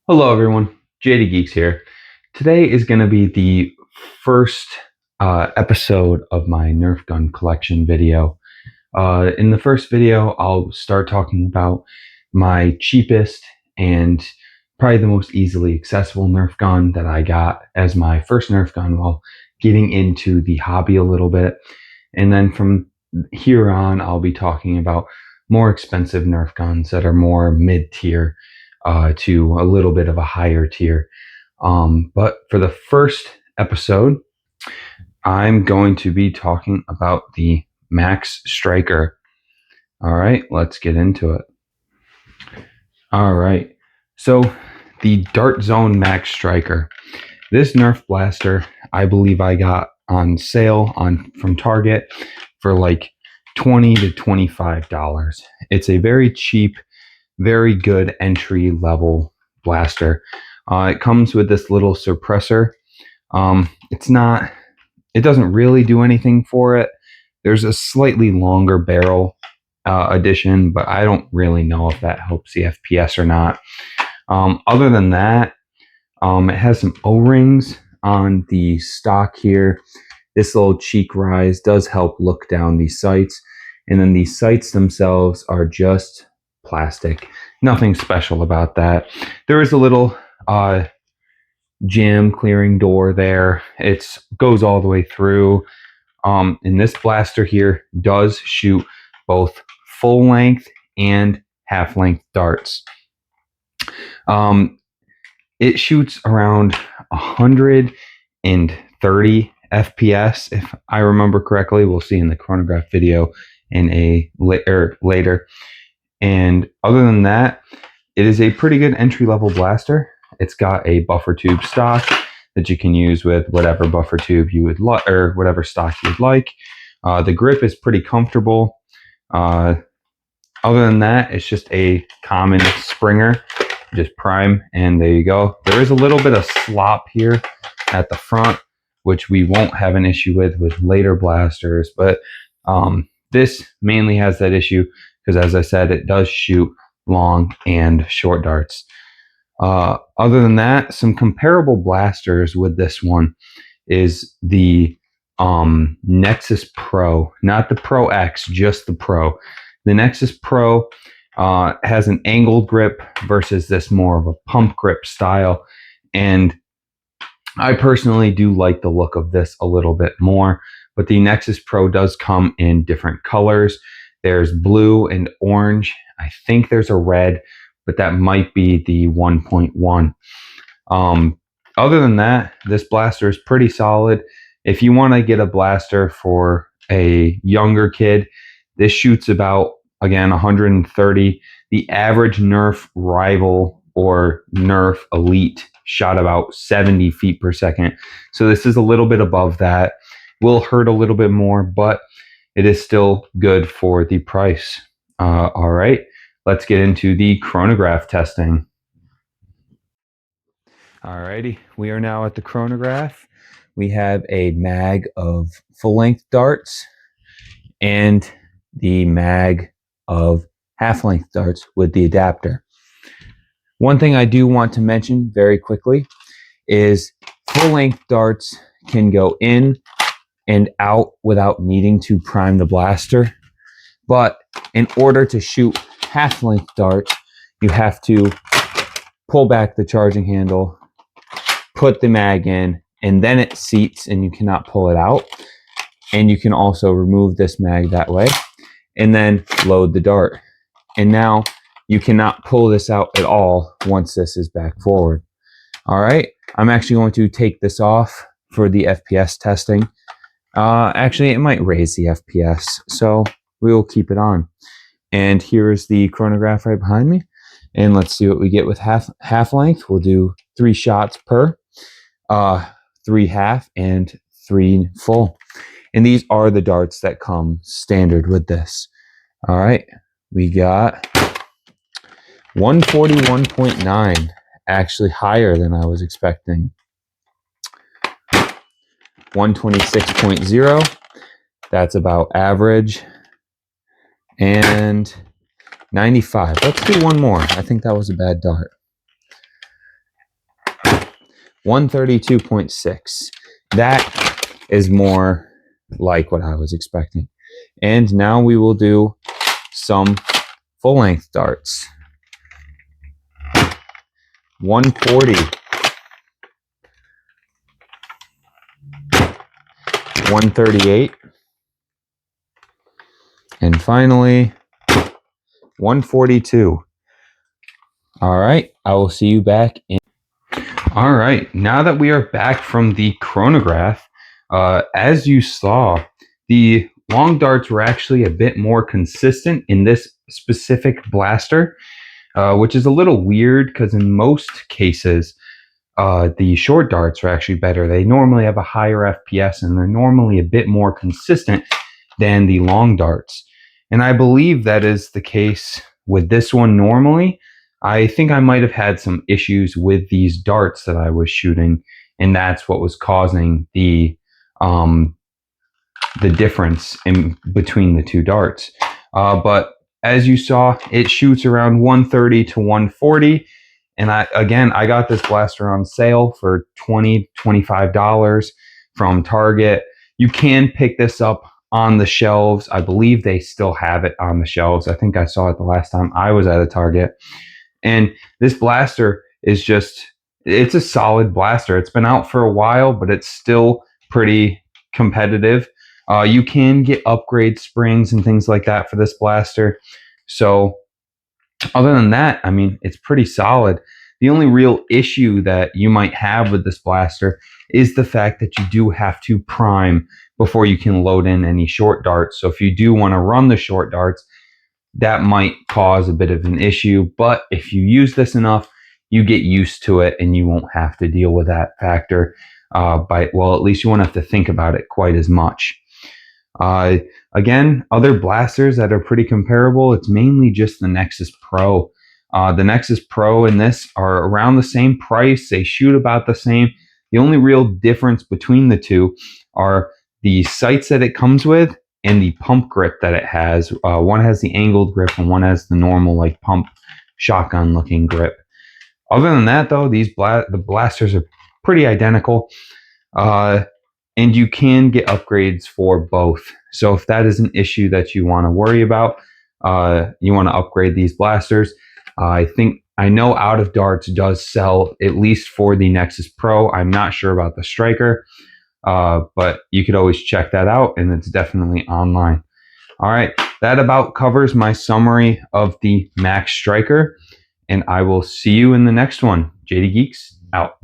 Hello everyone, JD Geeks here. Today is going to be the first episode of my Nerf gun collection video. In the first video, I'll start talking about my cheapest and probably the most easily accessible Nerf gun that I got as my first Nerf gun while getting into the hobby a little bit. And then from here on, I'll be talking about more expensive Nerf guns that are more mid-tier to a little bit of a higher tier. But for the first episode, I'm going to be talking about the Max Stryker. All right, let's get into it. All right, so the Dart Zone Max Stryker. This Nerf blaster, I believe I got on sale from Target for like $20 to $25. It's a very cheap, very good entry level blaster. It comes with this little suppressor. It doesn't really do anything for it. There's a slightly longer barrel addition, but I don't really know if that helps the FPS or not. Other than that, it has some O-rings on the stock here. This little cheek rise does help look down these sights. And then these sights themselves are just plastic. Nothing special about that. There is a little jam clearing door there. It goes all the way through. And this blaster here does shoot both full length and half length darts. It shoots around 130 FPS, if I remember correctly. We'll see in the chronograph video in later. And other than that, it is a pretty good entry-level blaster. It's got a buffer tube stock that you can use with whatever buffer tube you would like, or whatever stock you'd like. The grip is pretty comfortable. Other than that, it's just a common Springer, just prime, and there you go. There is a little bit of slop here at the front, which we won't have an issue with later blasters, but this mainly has that issue because, as I said, it does shoot long and short darts. Other than that, some comparable blasters with this one is the Nexus Pro, not the Pro X, just the Pro. The Nexus Pro has an angled grip versus this more of a pump grip style, and I personally do like the look of this a little bit more, but the Nexus Pro does come in different colors. There's blue and orange. I think there's a red, but that might be the 1.1. Other than that, this blaster is pretty solid. If you want to get a blaster for a younger kid, this shoots about, again, 130. The average Nerf rival or Nerf Elite shot about 70 feet per second. So this is a little bit above that. Will hurt a little bit more, but it is still good for the price. All right, let's get into the chronograph testing. Alrighty, we are now at the chronograph. We have a mag of full-length darts and the mag of half-length darts with the adapter. One thing I do want to mention very quickly is full-length darts can go in and out without needing to prime the blaster. But in order to shoot half-length darts, you have to pull back the charging handle, put the mag in, and then it seats and you cannot pull it out. And you can also remove this mag that way and then load the dart. And now you cannot pull this out at all once this is back forward. All right, I'm actually going to take this off for the FPS testing. Actually, it might raise the FPS, so we will keep it on. And here is the chronograph right behind me. And let's see what we get with half length. We'll do 3 shots per, 3 half and 3 full. And these are the darts that come standard with this. All right, we got 141.9, actually higher than I was expecting. 126.0, that's about average. And 95. Let's do one more. I think that was a bad dart. 132.6. That is more like what I was expecting. And now we will do some full-length darts. 140. 138. And finally, 142. All right, I will see you back in. All right, now that we are back from the chronograph, as you saw, the long darts were actually a bit more consistent in this specific blaster, which is a little weird because in most cases, the short darts are actually better. They normally have a higher FPS and they're normally a bit more consistent than the long darts. And I believe that is the case with this one normally. I think I might have had some issues with these darts that I was shooting, and that's what was causing the difference in between the two darts. But as you saw, it shoots around 130 to 140. And I got this blaster on sale for $20, $25 from Target. You can pick this up on the shelves. I believe they still have it on the shelves. I think I saw it the last time I was at a Target. And this blaster is it's a solid blaster. It's been out for a while, but it's still pretty competitive. You can get upgrade springs and things like that for this blaster. So other than that, I mean, it's pretty solid. The only real issue that you might have with this blaster is the fact that you do have to prime before you can load in any short darts. So if you do want to run the short darts, that might cause a bit of an issue. But if you use this enough, you get used to it and you won't have to deal with that factor. Well, at least you won't have to think about it quite as much. Again, other blasters that are pretty comparable, it's mainly just the Nexus Pro. The Nexus Pro and this are around the same price. They shoot about the same. The only real difference between the two are the sights that it comes with and the pump grip that it has. One has the angled grip and one has the normal like pump shotgun looking grip. Other than that though, the blasters are pretty identical. And you can get upgrades for both. So if that is an issue that you want to worry about, you want to upgrade these blasters, I know Out of Darts does sell at least for the Nexus Pro. I'm not sure about the Stryker, but you could always check that out, and it's definitely online. All right, that about covers my summary of the Max Stryker, and I will see you in the next one. JD Geeks, out.